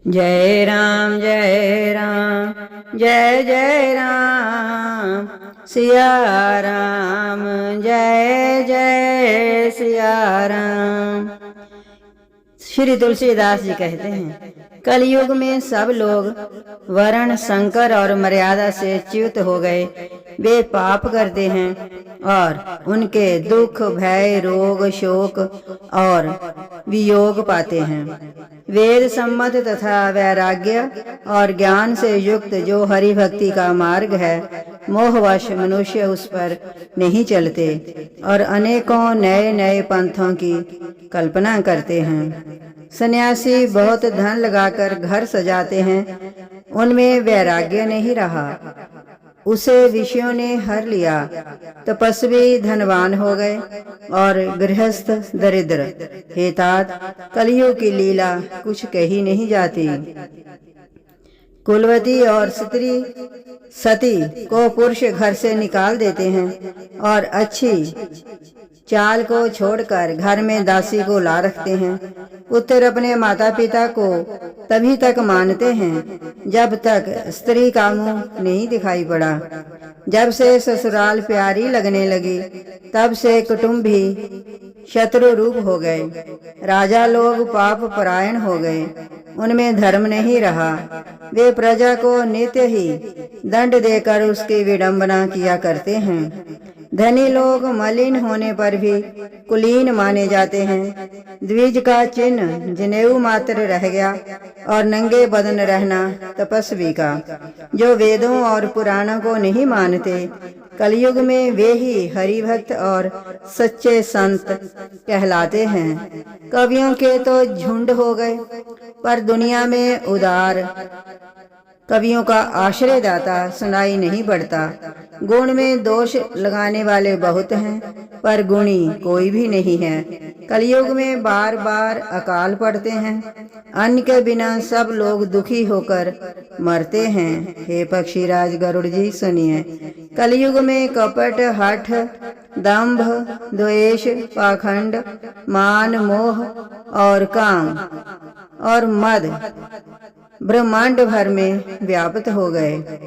जय राम जय राम जय जय राम सिया राम जय जय सिया राम। श्री तुलसीदास जी कहते हैं, कलयुग में सब लोग वर्ण संकर और मर्यादा से च्युत हो गए। वे पाप करते हैं और उनके दुख भय रोग शोक और वियोग पाते हैं। वेद सम्मत तथा वैराग्य और ज्ञान से युक्त जो हरि भक्ति का मार्ग है, मोहवश मनुष्य उस पर नहीं चलते और अनेकों नए नए पंथों की कल्पना करते हैं। सन्यासी बहुत धन लगाकर घर सजाते हैं, उनमें वैराग्य नहीं रहा, उसे विषयों ने हर लिया। तपस्वी धनवान हो गए और गृहस्थ दरिद्र। हे तात, कलयुग की लीला कुछ कही नहीं जाती। कुलवती और सती को पुरुष घर से निकाल देते हैं और अच्छी चाल को छोड़कर घर में दासी को ला रखते हैं। पुत्र अपने माता पिता को तभी तक मानते हैं जब तक स्त्री का मुंह नहीं दिखाई पड़ा। जब से ससुराल प्यारी लगने लगी, तब से कुटुंब भी शत्रु रूप हो गए। राजा लोग पाप परायण हो गए, उनमें धर्म नहीं रहा। वे प्रजा को नित्य ही दंड देकर उसकी विडंबना किया करते हैं। धनी लोग मलिन होने पर भी कुलीन माने जाते हैं। द्विज का चिन्ह जनेऊ मात्र रह गया और नंगे बदन रहना तपस्वी का। जो वेदों और पुराणों को नहीं मानते, कलयुग में वे ही हरिभक्त और सच्चे संत कहलाते हैं। कवियों के तो झुंड हो गए, पर दुनिया में उदार कवियों का आश्रयदाता सुनाई नहीं पड़ता। गुण में दोष लगाने वाले बहुत हैं, पर गुणी कोई भी नहीं है। कलयुग में बार बार अकाल पड़ते हैं, अन्न के बिना सब लोग दुखी होकर मरते हैं। हे पक्षीराज गरुड़ जी सुनिए। कलयुग में कपट हठ दंभ द्वेष पाखंड मान मोह और काम और मद ब्रह्मांड भर में व्याप्त हो गए।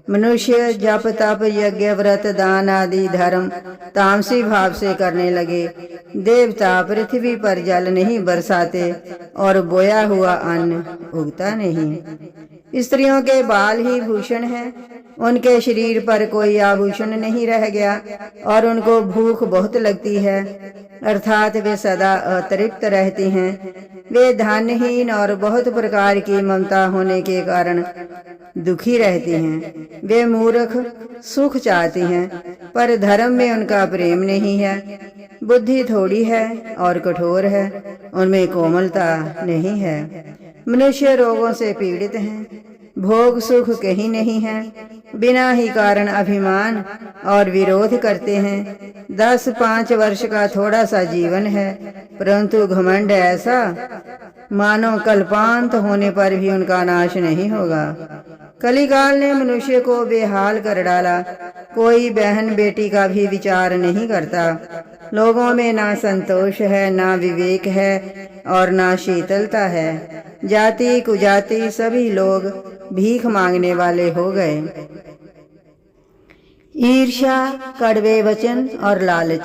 मनुष्य जप तप यज्ञ व्रत दान आदि धर्म तामसी भाव से करने लगे। देवता पृथ्वी पर जल नहीं बरसाते और बोया हुआ अन्न उगता नहीं। स्त्रियों के बाल ही भूषण हैं, उनके शरीर पर कोई आभूषण नहीं रह गया और उनको भूख बहुत लगती है, अर्थात वे सदा अतृप्त रहती हैं। वे धनहीन और बहुत प्रकार की ममता होने के कारण दुखी रहती हैं। वे मूर्ख सुख चाहती हैं, पर धर्म में उनका प्रेम नहीं है। बुद्धि थोड़ी है और कठोर है, उनमें कोमलता नहीं है। मनुष्य रोगों से पीड़ित हैं, भोग सुख कहीं नहीं है। बिना ही कारण अभिमान और विरोध करते हैं। 10-5 वर्ष का थोड़ा सा जीवन है, परंतु घमंड ऐसा मानो कल्पांत होने पर भी उनका नाश नहीं होगा। कलिकाल ने मनुष्य को बेहाल कर डाला। कोई बहन बेटी का भी विचार नहीं करता। लोगों में ना संतोष है, ना विवेक है और ना शीतलता है। जाति कुजाति सभी लोग भीख मांगने वाले हो गए। ईर्ष्या कड़वे वचन और लालच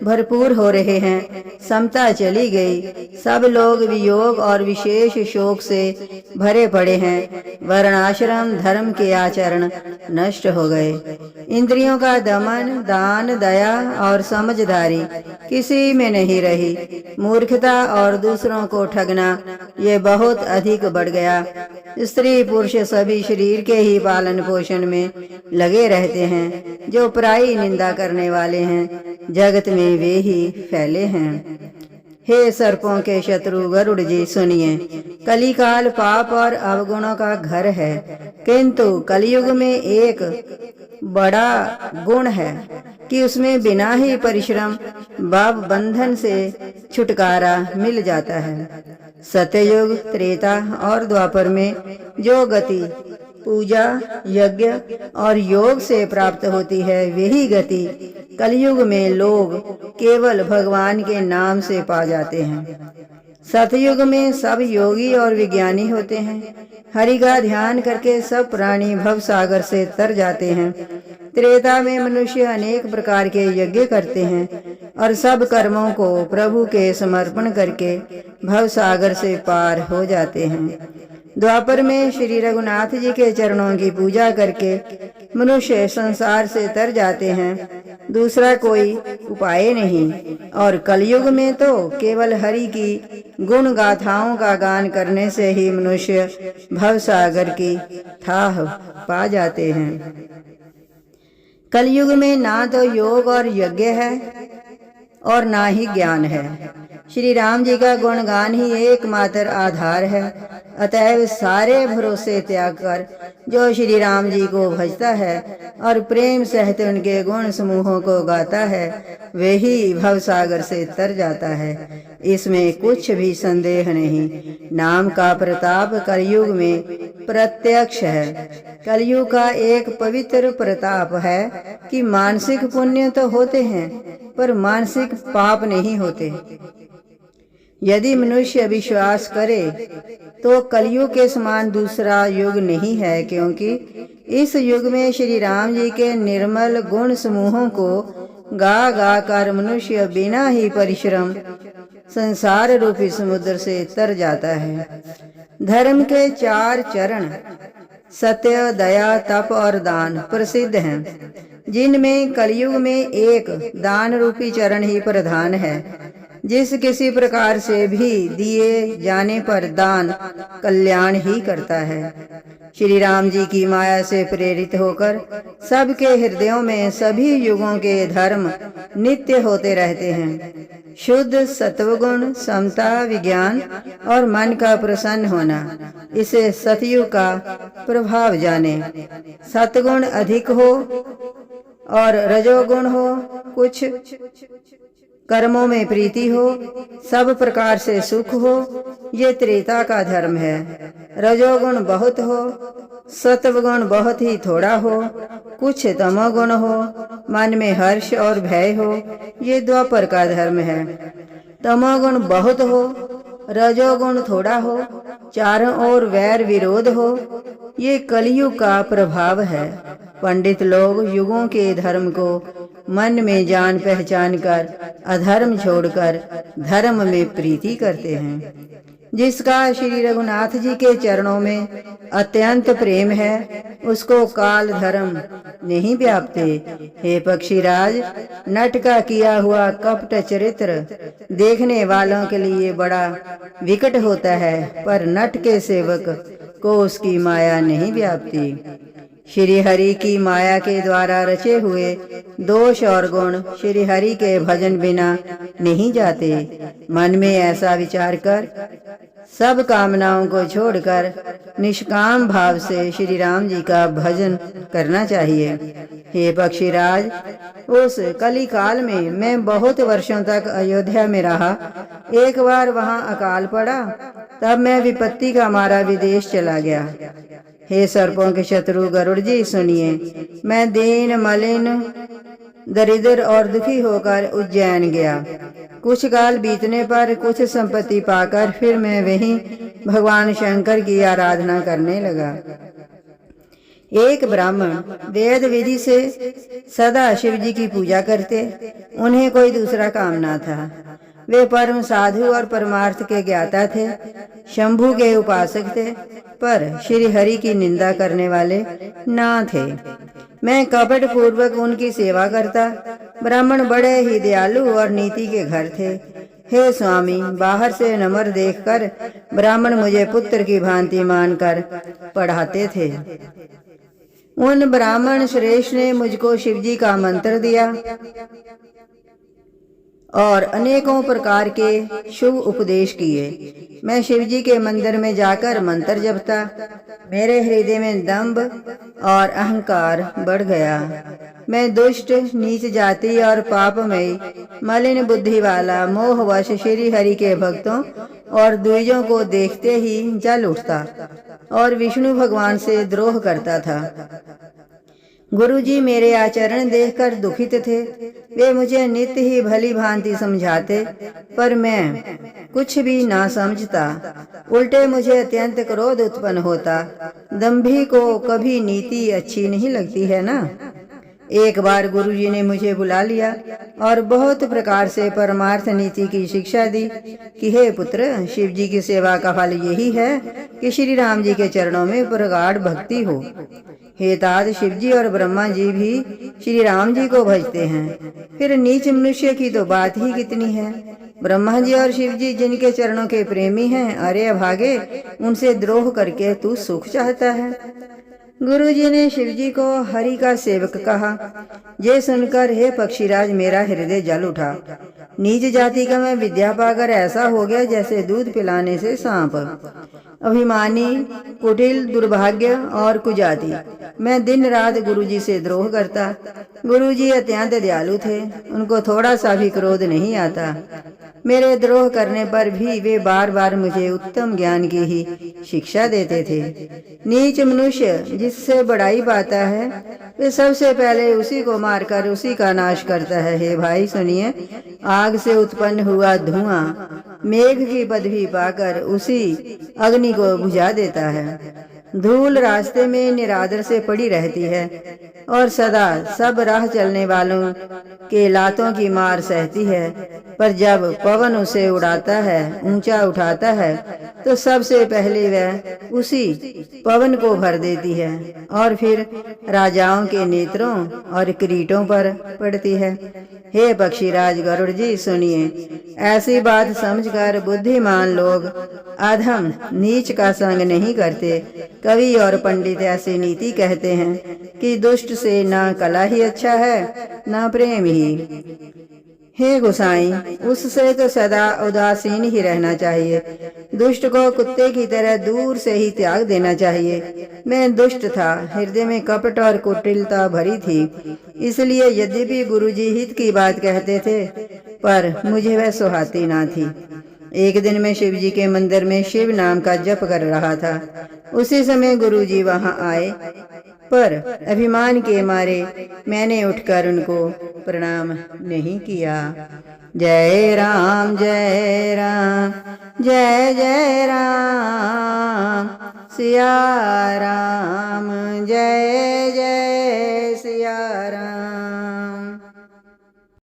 भरपूर हो रहे हैं। समता चली गई। सब लोग वियोग और विशेष शोक से भरे पड़े हैं। वर्णाश्रम धर्म के आचरण नष्ट हो गए। इंद्रियों का दमन दान दया और समझदारी किसी में नहीं रही। मूर्खता और दूसरों को ठगना ये बहुत अधिक बढ़ गया। स्त्री पुरुष सभी शरीर के ही पालन पोषण में लगे रहते हैं। जो पराई निंदा करने वाले हैं, जगत में वे ही फैले हैं। हे सर्पों के शत्रु गरुड़ जी सुनिए। कलिकाल पाप और अवगुणों का घर है, किंतु कलयुग में एक बड़ा गुण है कि उसमें बिना ही परिश्रम भाव बंधन से छुटकारा मिल जाता है। सत्ययुग त्रेता और द्वापर में जो गति पूजा यज्ञ और योग से प्राप्त होती है, वही गति कलयुग में लोग केवल भगवान के नाम से पा जाते हैं। सतयुग में सब योगी और विज्ञानी होते हैं। हरि का ध्यान करके सब प्राणी भव सागर से तर जाते हैं। त्रेता में मनुष्य अनेक प्रकार के यज्ञ करते हैं और सब कर्मों को प्रभु के समर्पण करके भव सागर से पार हो जाते हैं। द्वापर में श्री रघुनाथ जी के चरणों की पूजा करके मनुष्य संसार से तर जाते हैं, दूसरा कोई उपाय नहीं। और कलयुग में तो केवल हरि की गुण गाथाओं का गान करने से ही मनुष्य भव सागर की थाह पा जाते हैं। कलयुग में ना तो योग और यज्ञ है और ना ही ज्ञान है। श्री राम जी का गुणगान ही एकमात्र आधार है। अतएव सारे भरोसे त्याग कर जो श्री राम जी को भजता है और प्रेम सहित उनके गुण समूहों को गाता है, वे ही भव सागर से तर जाता है। इसमें कुछ भी संदेह नहीं। नाम का प्रताप कलयुग में प्रत्यक्ष है। कलयुग का एक पवित्र प्रताप है कि मानसिक पुण्य तो होते हैं पर मानसिक पाप नहीं होते। यदि मनुष्य विश्वास करे तो कलयुग के समान दूसरा युग नहीं है, क्योंकि इस युग में श्री राम जी के निर्मल गुण समूहों को गा गा कर मनुष्य बिना ही परिश्रम संसार रूपी समुद्र से तर जाता है। धर्म के 4 चरण सत्य, दया, तप और दान प्रसिद्ध हैं, जिनमें कलयुग में एक दान रूपी चरण ही प्रधान है। जिस किसी प्रकार से भी दिए जाने पर दान कल्याण ही करता है। श्री राम जी की माया से प्रेरित होकर सबके हृदयों में सभी युगों के धर्म नित्य होते रहते हैं। शुद्ध सत्वगुण, समता, विज्ञान और मन का प्रसन्न होना, इसे सतयुग का प्रभाव जाने। सत्गुण अधिक हो और रजोगुण हो, कुछ कर्मों में प्रीति हो, सब प्रकार से सुख हो, ये त्रेता का धर्म है। रजोगुण बहुत हो, सत्वगुण बहुत ही थोड़ा हो, कुछ तमोगुण हो, मन में हर्ष और भय हो, ये द्वापर का धर्म है। तमोगुण बहुत हो, रजोगुण थोड़ा हो, चारों ओर वैर विरोध हो, ये कलयुग का प्रभाव है। पंडित लोग युगों के धर्म को मन में जान पहचान कर अधर्म छोड़कर धर्म में प्रीति करते हैं। जिसका श्री रघुनाथ जी के चरणों में अत्यंत प्रेम है, उसको काल धर्म नहीं व्यापते। हे पक्षीराज, नट का किया हुआ कपट चरित्र देखने वालों के लिए बड़ा विकट होता है, पर नट के सेवक को उसकी माया नहीं व्यापती। श्री हरि की माया के द्वारा रचे हुए दोष और गुण श्री हरि के भजन बिना नहीं जाते। मन में ऐसा विचार कर सब कामनाओं को छोड़कर निष्काम भाव से श्री राम जी का भजन करना चाहिए। हे पक्षीराज, उस कली काल में मैं बहुत वर्षों तक अयोध्या में रहा। एक बार वहां अकाल पड़ा, तब मैं विपत्ति का मारा विदेश चला गया। हे सर्पों के शत्रु गरुड़ जी, सुनिए। मैं दीन, मलिन, दरिद्र और दुखी होकर उज्जैन गया। कुछ काल बीतने पर कुछ संपत्ति पाकर फिर मैं वहीं भगवान शंकर की आराधना करने लगा। एक ब्राह्मण वेद विधि से सदा शिव जी की पूजा करते। उन्हें कोई दूसरा काम ना था। वे परम साधु और परमार्थ के ज्ञाता थे, शंभु के उपासक थे, पर श्री हरि की निंदा करने वाले ना थे। मैं कपट पूर्वक उनकी सेवा करता। ब्राह्मण बड़े ही दयालु और नीति के घर थे। हे स्वामी, बाहर से नम्र देखकर ब्राह्मण मुझे पुत्र की भांति मानकर पढ़ाते थे। उन ब्राह्मण श्रेष्ठ ने मुझको शिवजी का मंत्र दिया और अनेकों प्रकार के शुभ उपदेश किए। मैं शिवजी के मंदिर में जाकर मंत्र जपता। मेरे हृदय में दंभ और अहंकार बढ़ गया। मैं दुष्ट, नीच जाति और पापमयी, मलिन बुद्धि वाला, मोहवश श्री हरि के भक्तों और द्विजों को देखते ही जल उठता और विष्णु भगवान से द्रोह करता था। गुरुजी मेरे आचरण देखकर दुखित थे। वे मुझे नित्य ही भली भांति समझाते, पर मैं कुछ भी ना समझता। उल्टे मुझे अत्यंत क्रोध उत्पन्न होता। दंभी को कभी नीति अच्छी नहीं लगती है ना। एक बार गुरुजी ने मुझे बुला लिया और बहुत प्रकार से परमार्थ नीति की शिक्षा दी कि हे पुत्र, शिव जी की सेवा का फल यही है कि श्री राम जी के चरणों में प्रगाढ़ भक्ति हो। हे तात, शिव जी और ब्रह्मा जी भी श्री राम जी को भजते हैं, फिर नीच मनुष्य की तो बात ही कितनी है। ब्रह्मा जी और शिव जी जिनके चरणों के प्रेमी हैं, अरे अभागे, उनसे द्रोह करके तू सुख चाहता है। गुरुजी ने शिवजी को हरि का सेवक कहा। ये सुनकर हे पक्षीराज, मेरा हृदय जल उठा। नीच जाति का मैं विद्या पाकर ऐसा हो गया जैसे दूध पिलाने से सांप। अभिमानी, कुटिल, दुर्भाग्य और कुजाति, मैं दिन रात गुरुजी से द्रोह करता। गुरुजी अत्यंत दयालु थे, उनको थोड़ा सा भी क्रोध नहीं आता। मेरे द्रोह करने पर भी वे बार बार मुझे उत्तम ज्ञान की ही शिक्षा देते थे। नीच मनुष्य जिससे बड़ाई पाता है, वे सबसे पहले उसी को मारकर उसी का नाश करता है। हे भाई सुनिए, आग से उत्पन्न हुआ धुआं मेघ की पदवी पाकर उसी अग्नि को बुझा देता है। धूल रास्ते में निरादर से पड़ी रहती है और सदा सब राह चलने वालों के लातों की मार सहती है, पर जब पवन उसे उड़ाता है, ऊंचा उठाता है, तो सबसे पहले वह उसी पवन को भर देती है और फिर राजाओं के नेत्रों और किरीटों पर पड़ती है। हे पक्षीराज गरुड़ जी सुनिए, ऐसी बात समझकर बुद्धिमान लोग अधम नीच का संग नहीं करते। कवि और पंडित ऐसी नीति कहते हैं कि दुष्ट से ना कला ही अच्छा है, ना प्रेम ही। हे गोसाई, उससे तो सदा उदासीन ही रहना चाहिए। दुष्ट को कुत्ते की तरह दूर से ही त्याग देना चाहिए। मैं दुष्ट था, हृदय में कपट और कुटिलता भरी थी, इसलिए यद्यपि गुरुजी हित की बात कहते थे, पर मुझे वह सुहाती ना थी। एक दिन मैं शिव जी के मंदिर में शिव नाम का जप कर रहा था। उसी समय गुरुजी वहां आए, पर अभिमान के मारे मैंने उठकर उनको प्रणाम नहीं किया। जय राम जय राम, जय जय राम, सिया राम जय जय